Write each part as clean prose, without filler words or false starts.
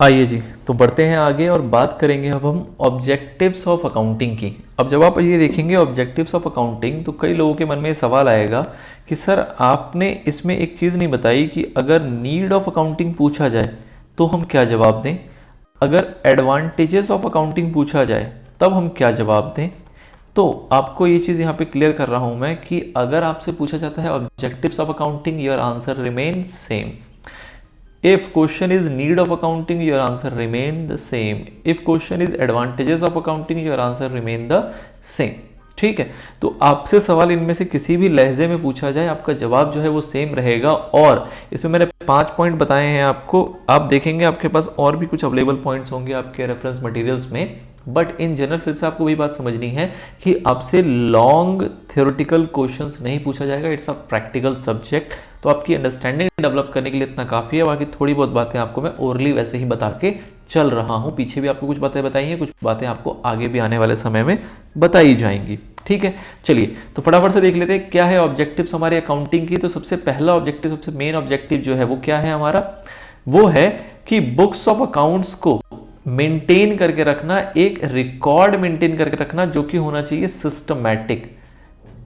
आइए जी, तो बढ़ते हैं आगे और बात करेंगे अब हम ऑब्जेक्टिव्स ऑफ अकाउंटिंग की। अब जब आप ये देखेंगे ऑब्जेक्टिव्स ऑफ अकाउंटिंग, तो कई लोगों के मन में सवाल आएगा कि सर आपने इसमें एक चीज़ नहीं बताई कि अगर नीड ऑफ अकाउंटिंग पूछा जाए तो हम क्या जवाब दें, अगर एडवांटेजेस ऑफ अकाउंटिंग पूछा जाए तब हम क्या जवाब दें। तो आपको ये चीज़ यहाँ पे क्लियर कर रहा हूँ मैं कि अगर आपसे पूछा जाता है objectives of accounting, your answer remain same. If question is need of accounting, your answer remain the same. If question is advantages of accounting, your answer remain the same. ठीक है, तो आपसे सवाल इनमें से किसी भी लहजे में पूछा जाए, आपका जवाब जो है वो सेम रहेगा। और इसमें मैंने 5 पॉइंट बताए हैं आपको, आप देखेंगे आपके पास और भी कुछ अवेलेबल पॉइंट्स होंगे आपके रेफरेंस मटेरियल्स में। बट इन जनरल फिर से आपको वही बात समझनी है कि आपसे लॉन्ग थ्योरेटिकल क्वेश्चंस नहीं पूछा जाएगा, इट्स अ प्रैक्टिकल सब्जेक्ट। तो आपकी अंडरस्टैंडिंग डेवलप करने के लिए इतना काफ़ी है, बाकी थोड़ी बहुत बातें आपको मैं ओरली वैसे ही बता के चल रहा हूँ। पीछे भी आपको कुछ बातें बताई हैं, कुछ बातें आपको आगे भी आने वाले समय में बताई जाएंगी। ठीक है, चलिए तो फटाफट से देख लेते हैं क्या है ऑब्जेक्टिव्स हमारे अकाउंटिंग की। तो सबसे पहला ऑब्जेक्टिव, सबसे मेन ऑब्जेक्टिव जो है वो क्या है हमारा, वो है कि बुक्स ऑफ अकाउंट्स को मेंटेन करके रखना, एक रिकॉर्ड मेंटेन करके रखना जो कि होना चाहिए सिस्टमैटिक।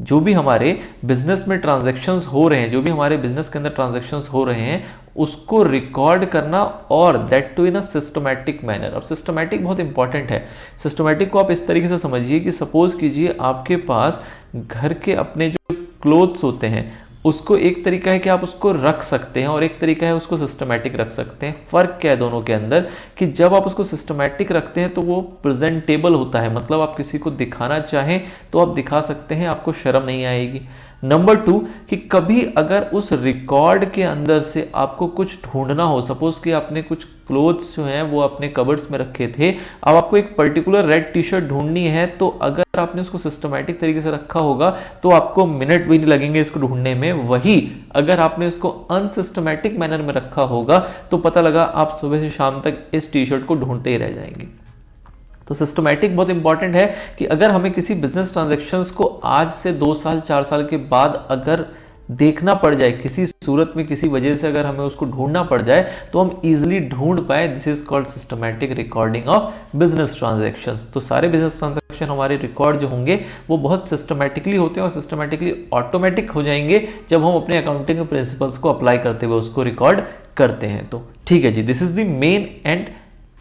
जो भी हमारे बिजनेस में ट्रांजैक्शंस हो रहे हैं, जो भी हमारे बिजनेस के अंदर ट्रांजैक्शंस हो रहे हैं, उसको रिकॉर्ड करना, और that too in a systematic manner. अब सिस्टमैटिक बहुत इंपॉर्टेंट है। सिस्टमैटिक को आप इस तरीके से समझिए कि सपोज कीजिए आपके पास घर के अपने जो क्लोथ्स होते हैं, उसको एक तरीका है कि आप उसको रख सकते हैं और एक तरीका है उसको सिस्टमैटिक रख सकते हैं। फर्क क्या है दोनों के अंदर, कि जब आप उसको सिस्टमैटिक रखते हैं तो वो प्रेजेंटेबल होता है, मतलब आप किसी को दिखाना चाहें तो आप दिखा सकते हैं, आपको शर्म नहीं आएगी। नंबर 2 कि कभी अगर उस रिकॉर्ड के अंदर से आपको कुछ ढूंढना हो, सपोज कि आपने कुछ क्लोथ्स जो हैं वो अपने कबर्ड्स में रखे थे, अब आपको एक पर्टिकुलर रेड टी शर्ट ढूंढनी है, तो अगर आपने उसको सिस्टमैटिक तरीके से रखा होगा तो आपको मिनट भी नहीं लगेंगे इसको ढूंढने में। वही अगर आपने उसको अनसिस्टमैटिक मैनर में रखा होगा तो पता लगा आप सुबह से शाम तक इस टी शर्ट को ढूंढते ही रह जाएंगे। तो सिस्टमैटिक बहुत इंपॉर्टेंट है कि अगर हमें किसी बिजनेस ट्रांजैक्शंस को आज से 2 साल 4 साल के बाद अगर देखना पड़ जाए, किसी सूरत में किसी वजह से अगर हमें उसको ढूंढना पड़ जाए तो हम इजीली ढूंढ पाए, this is called systematic recording of business transactions. तो सारे बिजनेस ट्रांजैक्शन हमारे रिकॉर्ड जो होंगे वो बहुत सिस्टमैटिकली होते हैं और सिस्टमैटिकली ऑटोमेटिक हो जाएंगे जब हम अपने अकाउंटिंग प्रिंसिपल्स को अप्लाई करते हुए उसको रिकॉर्ड करते हैं। तो ठीक है जी, this is the main and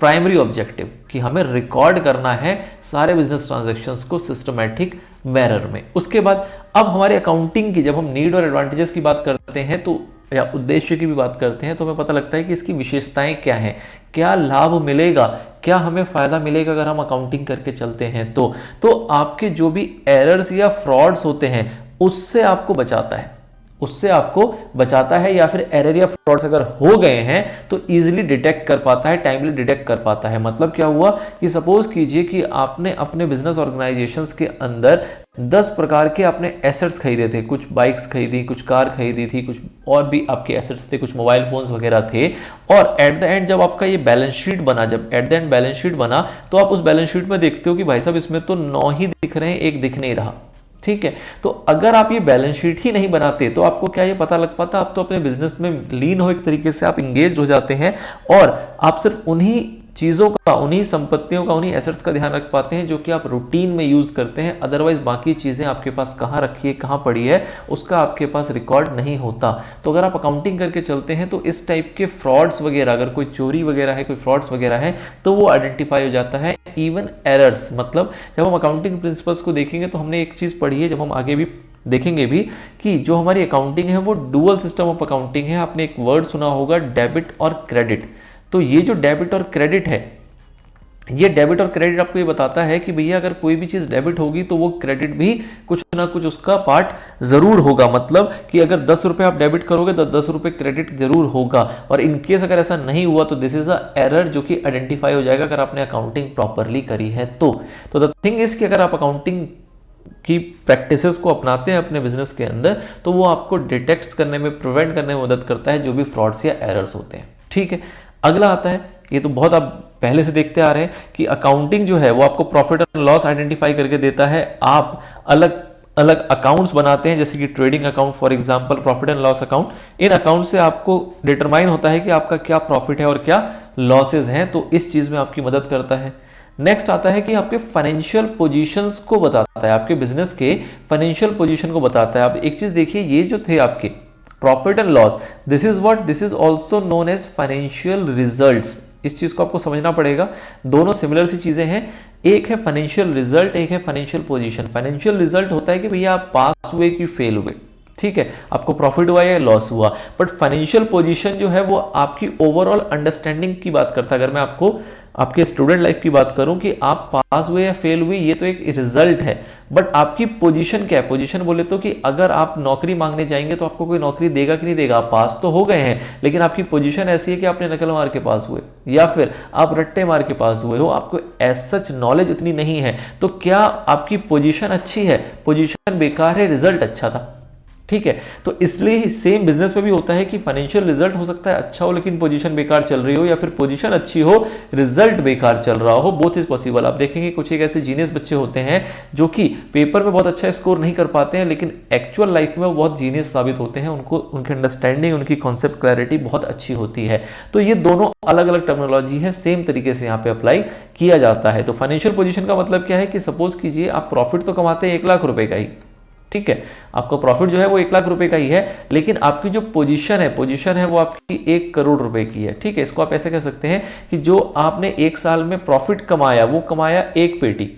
primary objective कि हमें रिकॉर्ड करना है सारे बिजनेस ट्रांजैक्शंस को सिस्टमैटिक मैनर में। उसके बाद अब हमारे अकाउंटिंग की जब हम नीड और एडवांटेजेस की बात करते हैं तो या उद्देश्य की भी बात करते हैं तो हमें पता लगता है कि इसकी विशेषताएं क्या हैं, क्या लाभ मिलेगा, क्या हमें फायदा मिलेगा अगर हम अकाउंटिंग करके चलते हैं। तो आपके जो भी एरर्स या फ्रॉड्स होते हैं उससे आपको बचाता है, उससे आपको बचाता है, या फिर एरर या फ्रॉड्स अगर हो गए हैं तो इजीली डिटेक्ट कर पाता है, टाइमली डिटेक्ट कर पाता है। मतलब क्या हुआ कि सपोज कीजिए कि आपने अपने बिजनेस ऑर्गेनाइजेशंस के अंदर 10 प्रकार के आपने एसेट्स खरीदे थे, कुछ बाइक्स खरीदी, कुछ कार खरीदी थी, कुछ और भी आपके एसेट्स थे, कुछ मोबाइल फोन्स वगैरह थे। और एट द एंड जब आपका ये बैलेंस शीट बना, जब at the end balance sheet बना तो आप उस बैलेंस शीट में देखते हो कि भाई साहब इसमें तो 9 ही दिख रहे हैं, एक दिख नहीं रहा। ठीक है, तो अगर आप ये बैलेंस शीट ही नहीं बनाते तो आपको क्या ये पता लग पाता, आप तो अपने बिजनेस में लीन हो, एक तरीके से आप इंगेज हो जाते हैं और आप सिर्फ उन्हीं चीज़ों का, उन्हीं संपत्तियों का, उन्हीं एसेट्स का ध्यान रख पाते हैं जो कि आप रूटीन में यूज करते हैं। अदरवाइज बाकी चीज़ें आपके पास कहाँ रखी है, कहाँ पड़ी है, उसका आपके पास रिकॉर्ड नहीं होता। तो अगर आप अकाउंटिंग करके चलते हैं तो इस टाइप के फ्रॉड्स वगैरह, अगर कोई चोरी वगैरह है, कोई फ्रॉड्स वगैरह है, तो वो आइडेंटिफाई हो जाता है। इवन एरर्स, मतलब जब हम अकाउंटिंग प्रिंसिपल्स को देखेंगे तो हमने एक चीज़ पढ़ी है, जब हम आगे भी देखेंगे भी, कि जो हमारी अकाउंटिंग है वो डुअल सिस्टम ऑफ अकाउंटिंग है। आपने एक वर्ड सुना होगा डेबिट और क्रेडिट। तो ये जो डेबिट और क्रेडिट है, ये डेबिट और क्रेडिट आपको ये बताता है कि भैया अगर कोई भी चीज़ डेबिट होगी तो वो क्रेडिट भी कुछ ना कुछ उसका पार्ट जरूर होगा। मतलब कि अगर 10 रुपए आप डेबिट करोगे तो 10 रुपए क्रेडिट जरूर होगा। और इनकेस अगर ऐसा नहीं हुआ तो दिस इज अ एरर जो कि आइडेंटिफाई हो जाएगा अगर आपने अकाउंटिंग प्रॉपरली करी है। तो द थिंग इज कि अगर आप अकाउंटिंग की प्रैक्टिसेस को अपनाते हैं अपने बिजनेस के अंदर तो वो आपको डिटेक्ट करने में, प्रिवेंट करने में मदद करता है जो भी फ्रॉड्स या एरर्स होते हैं। ठीक है, अगला आता है, ये तो बहुत आप पहले से देखते आ रहे हैं कि अकाउंटिंग जो है वो आपको प्रॉफिट एंड लॉस आइडेंटिफाई करके देता है। आप अलग अलग अकाउंट्स बनाते हैं, जैसे कि trading account for example, profit and loss account. In account से आपको डिटरमाइन होता है कि आपका क्या प्रॉफिट है और क्या लॉसेज हैं, तो इस चीज में आपकी मदद करता है। नेक्स्ट आता है कि आपके फाइनेंशियल पोजीशंस को बताता है, आपके बिजनेस के फाइनेंशियल पोजीशन को बताता है। आप एक चीज देखिए, ये जो थे आपके profit and loss, this is also known as financial results. इस चीज को आपको समझना पड़ेगा, दोनों सिमिलर सी चीजें हैं। एक है फाइनेंशियल रिजल्ट, एक है फाइनेंशियल पोजीशन। फाइनेंशियल रिजल्ट होता है कि भैया आप पास हुए कि फेल हुए, ठीक है, आपको प्रॉफिट हुआ या लॉस हुआ। बट फाइनेंशियल पोजीशन जो है वो आपकी ओवरऑल अंडरस्टैंडिंग की बात करता है। अगर मैं आपको आपके स्टूडेंट लाइफ की बात करूं कि आप पास हुए या फेल हुए, ये तो एक रिजल्ट है, बट आपकी पोजीशन क्या है? पोजीशन बोले तो कि अगर आप नौकरी मांगने जाएंगे तो आपको कोई नौकरी देगा कि नहीं देगा। आप पास तो हो गए हैं, लेकिन आपकी पोजीशन ऐसी है कि आपने नकल मार के पास हुए या फिर आप रट्टे मार के पास हुए हो, आपको एज सच नॉलेज उतनी नहीं है। तो क्या आपकी पोजीशन अच्छी है? पोजीशन बेकार है, रिजल्ट अच्छा था, ठीक है। तो इसलिए सेम बिजनेस में भी होता है कि फाइनेंशियल रिजल्ट हो सकता है अच्छा हो लेकिन पोजीशन बेकार चल रही हो, या फिर पोजीशन अच्छी हो रिजल्ट बेकार चल रहा हो। Both is possible. आप देखेंगे कुछ एक ऐसे जीनियस बच्चे होते हैं जो कि पेपर में बहुत अच्छा स्कोर नहीं कर पाते हैं, लेकिन एक्चुअल लाइफ में वो बहुत जीनियस साबित होते हैं। उनको उनकी अंडरस्टैंडिंग, उनकी कॉन्सेप्ट क्लैरिटी बहुत अच्छी होती है। तो ये दोनों अलग अलग टर्मिनोलॉजी है, सेम तरीके से यहाँ पे अप्लाई किया जाता है। तो फाइनेंशियल पोजीशन का मतलब क्या है कि सपोज कीजिए आप प्रॉफिट तो कमाते हैं 1 लाख रुपए का ही, ठीक है, आपका प्रॉफिट जो है वो 1 लाख रुपए का ही है, लेकिन आपकी जो पोजीशन है वो आपकी 1 करोड़ रुपए की है, ठीक है। इसको आप ऐसे कह सकते हैं कि जो आपने 1 साल में प्रॉफिट कमाया वो कमाया 1 पेटी,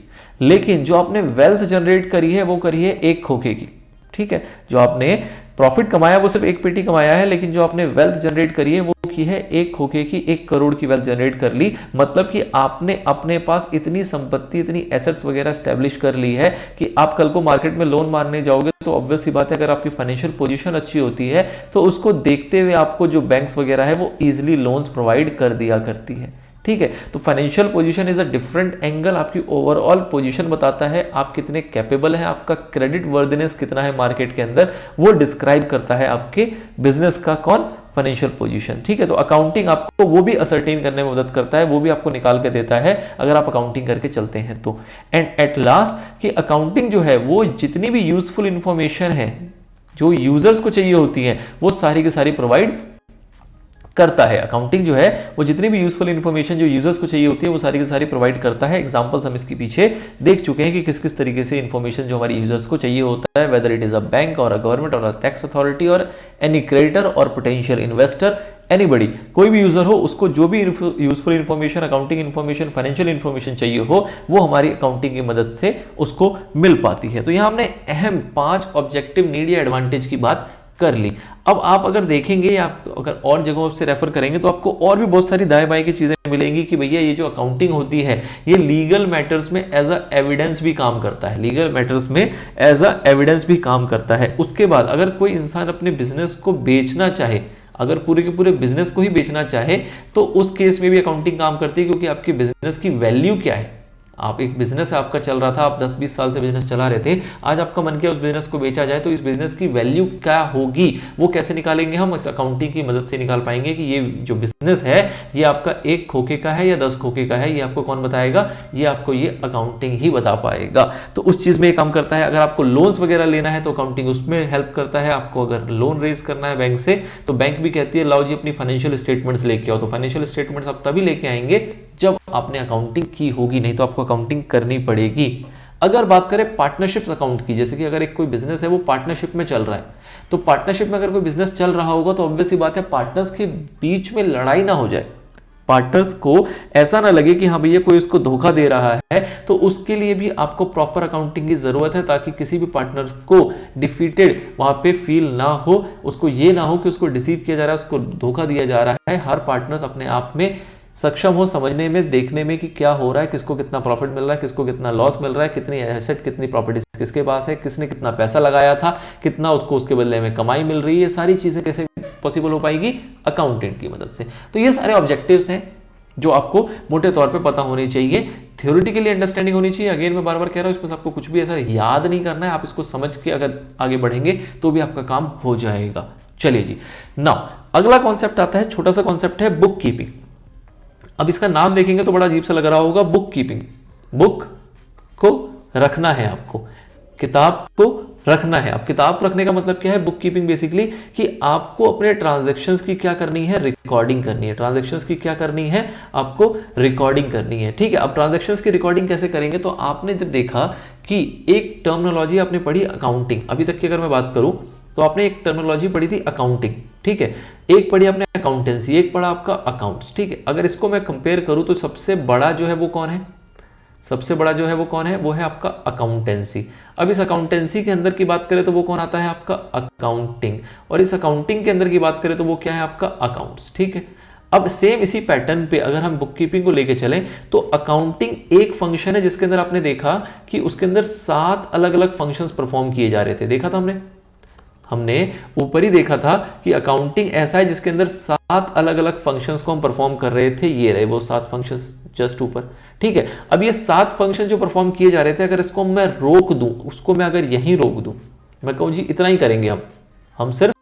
लेकिन जो आपने वेल्थ जनरेट करी है वो करी है 1 खोखे की, ठीक है। जो आपने प्रॉफिट कमाया वो सिर्फ 1 पेटी कमाया है, लेकिन जो आपने वेल्थ जनरेट करी है वो की है 1 खोखे की, 1 करोड़ की वेल्थ जनरेट कर ली। मतलब कि आपने अपने पास इतनी संपत्ति, इतनी एसेट्स वगैरह स्टैब्लिश कर ली है कि आप कल को मार्केट में लोन मारने जाओगे तो ऑब्वियस सी बात है, अगर आपकी फाइनेंशियल पोजीशन अच्छी होती है तो उसको देखते हुए आपको जो बैंक्स वगैरह है वो इजिली लोन्स प्रोवाइड कर दिया करती है, ठीक है। तो financial position is a different angle, आपकी ओवरऑल पोजीशन बताता है, आप कितने कैपेबल हैं, आपका क्रेडिट वर्दिनेस कितना है मार्केट के अंदर, वो डिस्क्राइब करता है आपके बिजनेस का कौन? फाइनेंशियल पोजीशन, ठीक है। तो अकाउंटिंग आपको वो भी असरटेन करने में मदद करता है, वो भी आपको निकाल के देता है अगर आप अकाउंटिंग करके चलते हैं तो। एंड एट लास्ट कि अकाउंटिंग जो है वो जितनी भी यूजफुल इंफॉर्मेशन है जो यूजर्स को चाहिए होती है वो सारी की सारी प्रोवाइड करता है। अकाउंटिंग जो है वो जितनी भी यूजफुल इंफॉर्मेशन जो यूजर्स को चाहिए होती है वो सारी की सारी प्रोवाइड करता है। एग्जांपल्स हम इसके पीछे देख चुके हैं कि किस किस तरीके से इंफॉर्मेशन जो हमारी यूजर्स को चाहिए होता है, whether it is a bank और अ गवर्नमेंट और अ टैक्स अथॉरिटी और एनी क्रेडिटर और पोटेंशियल इन्वेस्टर, एनीबडी, कोई भी यूजर हो उसको जो भी useful information, accounting information, financial information चाहिए हो वो हमारी अकाउंटिंग की मदद से उसको मिल पाती है। तो यहां हमने अहम 5 ऑब्जेक्टिव नीड या एडवांटेज की बात कर ली। अब आप अगर देखेंगे या आप अगर और जगहों से रेफर करेंगे तो आपको और भी बहुत सारी दाएं बाएं की चीजें मिलेंगी कि भैया ये जो अकाउंटिंग होती है ये लीगल मैटर्स में एज अ एविडेंस भी काम करता है, लीगल मैटर्स में एज अ एविडेंस भी काम करता है। उसके बाद अगर कोई इंसान अपने बिजनेस को बेचना चाहे, अगर पूरे के पूरे बिजनेस को ही बेचना चाहे तो उस केस में भी अकाउंटिंग काम करती है, क्योंकि आपके बिजनेस की वैल्यू क्या है। आप एक बिजनेस आपका चल रहा था, आप 10-20 साल से बिजनेस चला रहे थे, आज आपका मन किया उस बिजनेस को बेचा जाए तो इस बिजनेस की वैल्यू क्या होगी, वो कैसे निकालेंगे हम? इस अकाउंटिंग की मदद से निकाल पाएंगे कि ये जो बिजनेस है ये आपका 1 खोखे का है या 10 खोखे का है, ये आपको कौन बताएगा? ये आपको ये अकाउंटिंग ही बता पाएगा। तो उस चीज में ये काम करता है। अगर आपको लोन्स वगैरह लेना है तो अकाउंटिंग उसमें हेल्प करता है। आपको अगर लोन रेज करना है बैंक से तो बैंक भी कहती है लाओ जी अपनी फाइनेंशियल स्टेटमेंट्स लेके आओ। तो फाइनेंशियल स्टेटमेंट्स आप तभी लेके आएंगे जब आपने अकाउंटिंग की होगी, नहीं तो आपको अकाउंटिंग करनी पड़ेगी। अगर बात करें पार्टनरशिप्स अकाउंट की, जैसे कि अगर एक कोई बिजनेस है वो पार्टनरशिप में चल रहा है, तो पार्टनरशिप में अगर कोई बिजनेस चल रहा होगा तो ऑब्वियस सी बात है पार्टनर्स के बीच में लड़ाई ना हो जाए, पार्टनर्स को ऐसा ना लगे कि हाँ भैया कोई उसको धोखा दे रहा है। तो उसके लिए भी आपको प्रॉपर अकाउंटिंग की जरूरत है ताकि किसी भी पार्टनर को डिफीटेड वहां पे फील ना हो, उसको ये ना हो कि उसको डिसीव किया जा रहा है, उसको धोखा दिया जा रहा है। हर पार्टनर्स अपने आप में सक्षम हो समझने में, देखने में कि क्या हो रहा है, किसको कितना प्रॉफिट मिल रहा है, किसको कितना लॉस मिल रहा है, कितनी एसेट, कितनी प्रॉपर्टी किसके पास है, किसने कितना पैसा लगाया था, कितना उसको उसके बदले में कमाई मिल रही है। ये सारी चीजें कैसे पॉसिबल हो पाएगी? अकाउंटेंट की मदद से। तो ये सारे ऑब्जेक्टिव्स हैं जो आपको मोटे तौर पे पता होने चाहिए, थ्योरेटिकली अंडरस्टैंडिंग होनी चाहिए। अगेन मैं बार बार कह रहा हूं इसमें आपको कुछ भी ऐसा याद नहीं करना है, आप इसको समझ के अगर आगे बढ़ेंगे तो भी आपका काम हो जाएगा। चलिए जी, नाउ अगला कॉन्सेप्ट आता है, छोटा सा कॉन्सेप्ट है बुक कीपिंग। अब इसका नाम देखेंगे तो बड़ा अजीब सा लग रहा होगा, बुक कीपिंग। बुक को रखना है आपको, किताब को रखना है। अब किताब रखने का मतलब क्या है, बुक कीपिंग बेसिकली कि आपको अपने ट्रांजैक्शंस की क्या करनी है, रिकॉर्डिंग करनी है। ट्रांजैक्शंस की क्या करनी है, आपको रिकॉर्डिंग करनी है। ठीक है, अब ट्रांजैक्शंस की रिकॉर्डिंग कैसे करेंगे, तो आपने जब देखा कि एक टर्मिनोलॉजी आपने पढ़ी अकाउंटिंग, अभी तक की अगर मैं बात करूं तो आपने एक टर्मिनोलॉजी पढ़ी थी अकाउंटिंग, ठीक है, एक पढ़ी आपने अकाउंटेंसी, एक पढ़ा आपका अकाउंट्स। ठीक है, अगर इसको मैं कंपेयर करूं तो सबसे बड़ा जो है वो कौन है, सबसे बड़ा जो है वो कौन है, वो है आपका अकाउंटेंसी। अब इस अकाउंटेंसी के अंदर की बात करें तो वो कौन आता है, आपका अकाउंटिंग, और इस अकाउंटिंग के अंदर की बात करें तो वो क्या है, आपका अकाउंट्स। ठीक है, अब सेम इसी पैटर्न पे अगर हम बुक कीपिंग को लेके चलें तो अकाउंटिंग एक फंक्शन है जिसके अंदर आपने देखा कि उसके अंदर 7 अलग अलग फंक्शंस परफॉर्म किए जा रहे थे। देखा था हमने ऊपर ही देखा था कि अकाउंटिंग ऐसा है जिसके अंदर 7 अलग अलग फंक्शंस को हम परफॉर्म कर रहे थे। ये रहे वो 7 फंक्शंस जस्ट ऊपर। ठीक है, अब ये 7 फंक्शन जो परफॉर्म किए जा रहे थे, अगर इसको मैं रोक दूं, उसको मैं अगर यहीं रोक दूं, मैं कहूं जी इतना ही करेंगे, हम सिर्फ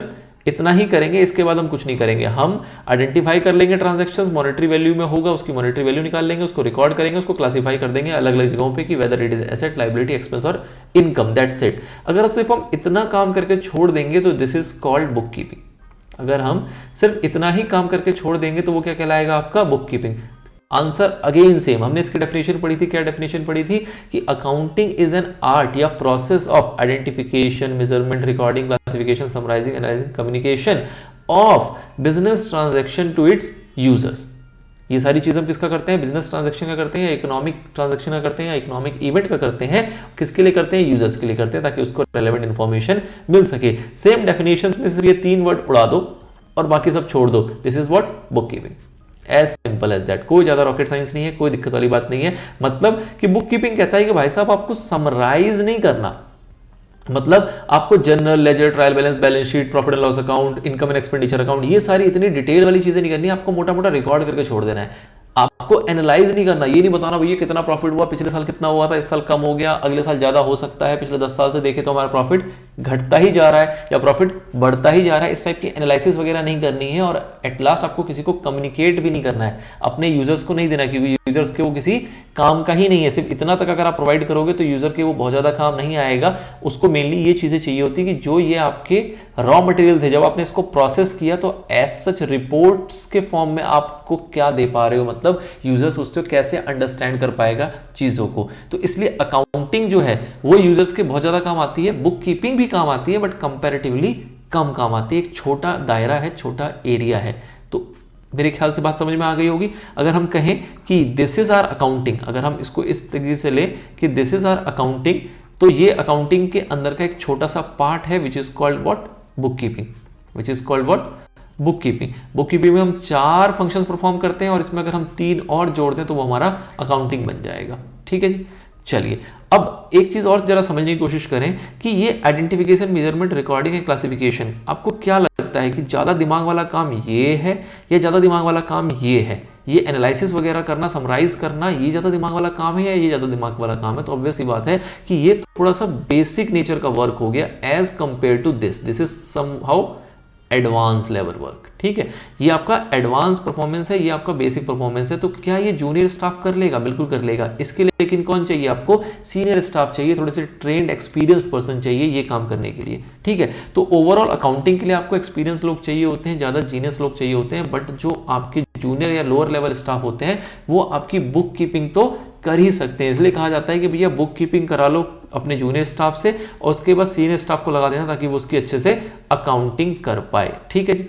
इतना ही करेंगे, इसके बाद हम कुछ नहीं करेंगे। हम आइडेंटिफाई कर लेंगे ट्रांजैक्शंस, मॉनेटरी वैल्यू में होगा, उसकी मॉनेटरी वैल्यू निकाल लेंगे, उसको रिकॉर्ड करेंगे, उसको क्लासिफाई कर देंगे अलग अलग जगहों पे कि whether it is asset, liability, expense और इनकम, दैट्स इट। अगर सिर्फ हम इतना काम करके छोड़ देंगे तो this is called book keeping. अगर हम सिर्फ इतना ही काम करके छोड़ देंगे तो वो क्या कहलाएगा, आपका book keeping. Answer again same, हमने इसकी डेफिनेशन पढ़ी थी, क्या डेफिनेशन पढ़ी थी कि अकाउंटिंग इज एन आर्ट या process of identification, measurement, recording, classification, summarising, analysing, communication of business transaction to its users. ये सारी चीजें हम किसका करते हैं, बिजनेस ट्रांजैक्शन का करते हैं, या इकोनॉमिक ट्रांजैक्शन का करते हैं, या इकोनॉमिक इवेंट का करते हैं। किसके लिए करते हैं, यूजर्स के लिए करते हैं, ताकि उसको रेलेवेंट इंफॉर्मेशन मिल सके। सेम डेफिनेशन में सिर्फ ये 3 वर्ड उड़ा दो और बाकी सब छोड़ दो, this is what bookkeeping. As simple as that, कोई ज्यादा रॉकेट साइंस नहीं है, कोई दिक्कत वाली बात नहीं है। मतलब कि बुक कीपिंग कहता है कि भाई साहब आपको समराइज नहीं करना, मतलब आपको general ledger, trial balance, balance sheet, profit and loss account, income and expenditure account, ये सारी इतनी डिटेल वाली चीजें नहीं करनी, आपको मोटा मोटा रिकॉर्ड करके छोड़ देना है। आपको एनालाइज नहीं करना, ये नहीं बताना भैया कितना प्रॉफिट हुआ, पिछले साल कितना हुआ था, इस साल कम हो गया, अगले साल ज्यादा हो सकता है, पिछले 10 साल से देखे तो हमारा प्रॉफिट घटता ही जा रहा है या प्रॉफिट बढ़ता ही जा रहा है। इस टाइप की एनालिसिस वगैरह नहीं करनी है, और एट लास्ट आपको किसी को कम्युनिकेट भी नहीं करना है, अपने यूजर्स को नहीं देना, क्योंकि यूजर्स के वो किसी काम का ही नहीं है। सिर्फ इतना तक अगर आप प्रोवाइड करोगे तो यूजर के वो बहुत ज्यादा काम नहीं आएगा। उसको मेनली ये चीजें चाहिए होती कि जो ये आपके रॉ मटेरियल थे, जब आपने इसको प्रोसेस किया तो एज सच रिपोर्ट्स के फॉर्म में आपको क्या दे पा रहे हो, मतलब यूजर्स उससे कैसे अंडरस्टैंड कर पाएगा चीजों को। तो इसलिए अकाउंटिंग जो है वो यूजर्स के बहुत ज्यादा काम आती है, बुक कीपिंग भी काम आती है, बट कंपैरेटिवली कम काम आती है। एक छोटा दायरा है, छोटा एरिया है। तो मेरे ख्याल से बात समझ में आ गई होगी। अगर हम कहें कि दिस इज आर अकाउंटिंग, अगर हम इसको इस तरीके से ले कि दिस इज आर अकाउंटिंग, तो ये अकाउंटिंग के अंदर का एक छोटा सा पार्ट है which is called what, book keeping, which is called what, book keeping. Book keeping में हम 4 फंक्शंस परफॉर्म करते हैं और इसमें अगर हम 3 और जोड़ दें तो वो हमारा अकाउंटिंग बन जाएगा। ठीक है जी, चलिए अब एक चीज और जरा समझने की कोशिश करें कि ये identification, measurement, recording and classification, आपको क्या लगता है कि ज्यादा दिमाग वाला काम ये है या ज्यादा दिमाग वाला काम ये है? ये एनालिसिस वगैरह करना, समराइज करना, ये ज्यादा दिमाग वाला काम है या ये ज्यादा दिमाग वाला काम है? तो ऑब्वियस ही बात है कि ये थोड़ा सा बेसिक नेचर का वर्क हो गया as compare to this is somehow advance level work. ठीक है, ये आपका एडवांस परफॉर्मेंस है, ये आपका बेसिक परफॉर्मेंस है। तो क्या ये जूनियर स्टाफ कर लेगा? बिल्कुल कर लेगा। इसके लिए लेकिन कौन चाहिए आपको? सीनियर स्टाफ चाहिए, थोड़े से ट्रेंड एक्सपीरियंस्ड पर्सन चाहिए ये काम करने के लिए। ठीक है, तो ओवरऑल अकाउंटिंग के लिए आपको एक्सपीरियंस लोग चाहिए होते हैं, ज्यादा जीनियस लोग चाहिए होते हैं, बट जो आपके जूनियर या लोअर लेवल स्टाफ होते हैं वो आपकी बुक कीपिंग तो कर ही सकते हैं। इसलिए कहा जाता है कि भैया बुक कीपिंग करा लो अपने जूनियर स्टाफ से और उसके बाद सीनियर स्टाफ को लगा देना ताकि वो उसकी अच्छे से अकाउंटिंग कर पाए। ठीक है जी,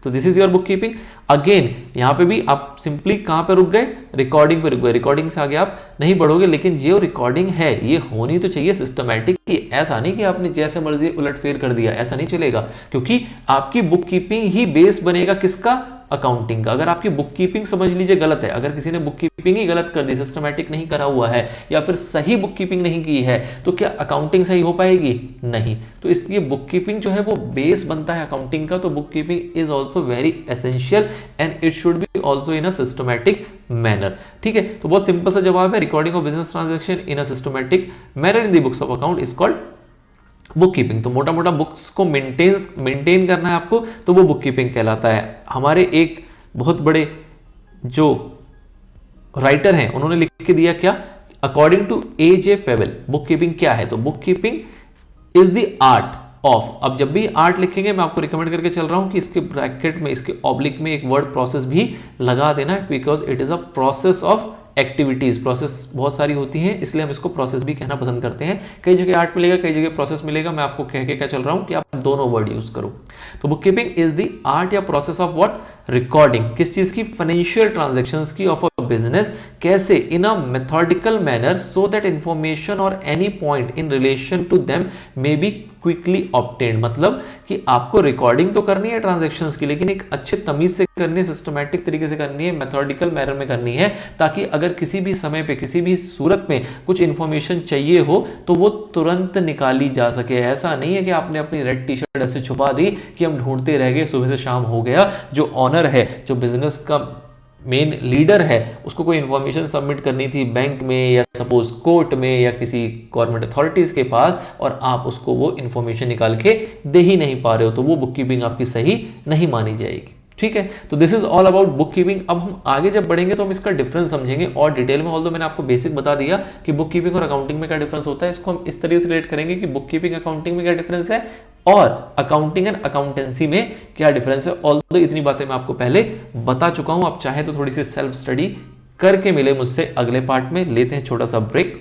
तो this is your book keeping. Again यहां पे भी आप सिंपली कहां पे रुक गए? रिकॉर्डिंग पे रुक गए। रिकॉर्डिंग से आगे आप नहीं बढ़ोगे, लेकिन ये रिकॉर्डिंग है ये होनी तो चाहिए सिस्टमैटिक। ऐसा नहीं कि आपने जैसे मर्जी उलटफेर कर दिया, ऐसा नहीं चलेगा, क्योंकि आपकी बुक कीपिंग ही बेस बनेगा किसका? अकाउंटिंग का। अगर आपकी बुक कीपिंग समझ लीजिए गलत है, अगर किसी ने बुक कीपिंग ही गलत कर दी, सिस्टमैटिक नहीं करा हुआ है या फिर सही बुक कीपिंग नहीं की है, तो क्या अकाउंटिंग सही हो पाएगी? नहीं। तो इसलिए बुक कीपिंग जो है वो बेस बनता है अकाउंटिंग का। तो book keeping is also very essential and it should be also in a systematic manner. ठीक है, तो बहुत सिंपल सा जवाब है, recording of business transaction in a systematic manner in the books of account is called book keeping. तो मोटा मोटा बुक्स को मेंटेन करना है आपको, तो वो बुक कीपिंग कहलाता है। हमारे एक बहुत बड़े जो राइटर हैं उन्होंने लिख के दिया क्या? According to A J. Favell book keeping क्या है? तो book keeping is the art of. अब जब भी आर्ट लिखेंगे मैं आपको रिकमेंड करके चल रहा हूं कि इसके ब्रैकेट में, इसके ऑब्लिक में एक वर्ड प्रोसेस भी लगा देना, because it is a process of activities. Process बहुत सारी होती हैं, इसलिए हम इसको प्रोसेस भी कहना पसंद करते हैं। कई जगह आर्ट मिलेगा, कई जगह प्रोसेस मिलेगा, मैं आपको कह के क्या चल रहा हूं कि आप दोनों वर्ड यूज करो। तो book keeping is the art या प्रोसेस ऑफ व्हाट, रिकॉर्डिंग। किस चीज की, फाइनेंशियल ट्रांजैक्शंस की ऑफ अ बिजनेस। कैसे, in a methodical manner so that information और any point in relation to them may be quickly obtained. मतलब कि आपको रिकॉर्डिंग तो करनी है ट्रांजैक्शंस की, लेकिन एक अच्छे तमीज से करनी है, सिस्टमैटिक तरीके से करनी है, मेथोडिकल मैनर में करनी है, ताकि अगर किसी भी समय पे, किसी भी सूरत में कुछ इंफॉर्मेशन चाहिए हो तो वो तुरंत निकाली जा सके। ऐसा नहीं है कि आपने अपनी रेड टी शर्ट ऐसे छुपा दी कि हम ढूंढते रह गए, सुबह से शाम हो गया। जो ऑनर है, जो बिजनेस का मेन लीडर है, उसको कोई इंफॉर्मेशन सबमिट करनी थी बैंक में या सपोज कोर्ट में या किसी गवर्नमेंट अथॉरिटीज के पास, और आप उसको वो इंफॉर्मेशन निकाल के दे ही नहीं पा रहे हो, तो वो बुक कीपिंग आपकी सही नहीं मानी जाएगी। ठीक है, तो this is all about book keeping. अब हम आगे जब बढ़ेंगे तो हम इसका डिफरेंस समझेंगे और डिटेल में। ऑल्दो मैंने आपको बेसिक बता दिया कि बुक कीपिंग और अकाउंटिंग में क्या डिफरेंस होता है, इसको हम इस तरीके से रिलेट करेंगे कि बुक कीपिंग अकाउंटिंग में क्या डिफरेंस है और अकाउंटिंग एंड अकाउंटेंसी में क्या डिफरेंस है। ऑल्दो इतनी बातें मैं आपको पहले बता चुका हूं, आप चाहे तो थोड़ी सी सेल्फ स्टडी करके मिले मुझसे अगले पार्ट में। लेते हैं छोटा सा ब्रेक।